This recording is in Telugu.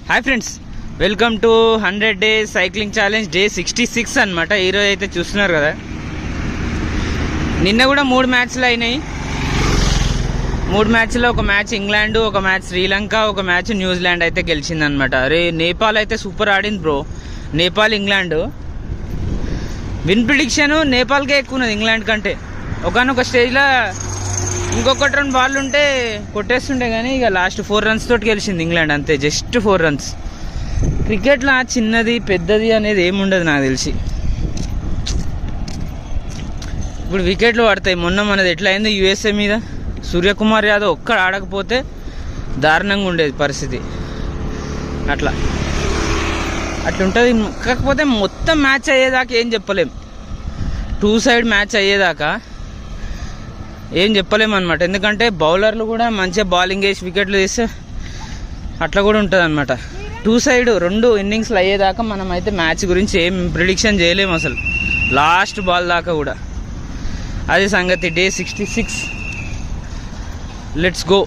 Hi friends, welcome to 100 days cycling challenge day 66 అనమాట. ఈరోజు అయితే చూస్తున్నారు కదా, నిన్న కూడా 3 మ్యాచ్లు అయినాయి. 3 మ్యాచ్లో ఒక మ్యాచ్ ఇంగ్లాండ్, ఒక మ్యాచ్ శ్రీలంక, ఒక మ్యాచ్ న్యూజిలాండ్ అయితే గెలిచిందనమాట. అరే నేపాల్ అయితే సూపర్ ఆడింది bro. Nepal England win prediction నేపాల్కే ఎక్కువ ఉన్నది ఇంగ్లాండ్ కంటే. ఒకనొక స్టేజ్లో ఇంకొకటి 2 బాళ్ళు ఉంటే కొట్టేస్తుండే, కానీ ఇక లాస్ట్ 4 runs తోటి గెలిచింది ఇంగ్లాండ్, అంతే. Just 4 runs. క్రికెట్లో చిన్నది పెద్దది అనేది ఏముండదు నాకు తెలిసి. ఇప్పుడు వికెట్లు పడతాయి. మొన్న మనది ఎట్లా అయింది యూఎస్ఏ మీద, సూర్యకుమార్ యాదవ్ ఒక్కడ ఆడకపోతే దారుణంగా ఉండేది పరిస్థితి. అట్లుంటుంది. కాకపోతే మొత్తం మ్యాచ్ అయ్యేదాకా ఏం చెప్పలేం. 2 side మ్యాచ్ అయ్యేదాకా ఏం చెప్పలేమన్నమాట. ఎందుకంటే బౌలర్లు కూడా మంచిగా బౌలింగ్ వేసి వికెట్లు తీస్తే అట్లా కూడా ఉంటుంది అనమాట. 2 side 2 innings అయ్యేదాకా మనం అయితే మ్యాచ్ గురించి ఏం ప్రిడిక్షన్ చేయలేము అసలు, లాస్ట్ బాల్ దాకా కూడా. అది సంగతి. Day 66, let's go.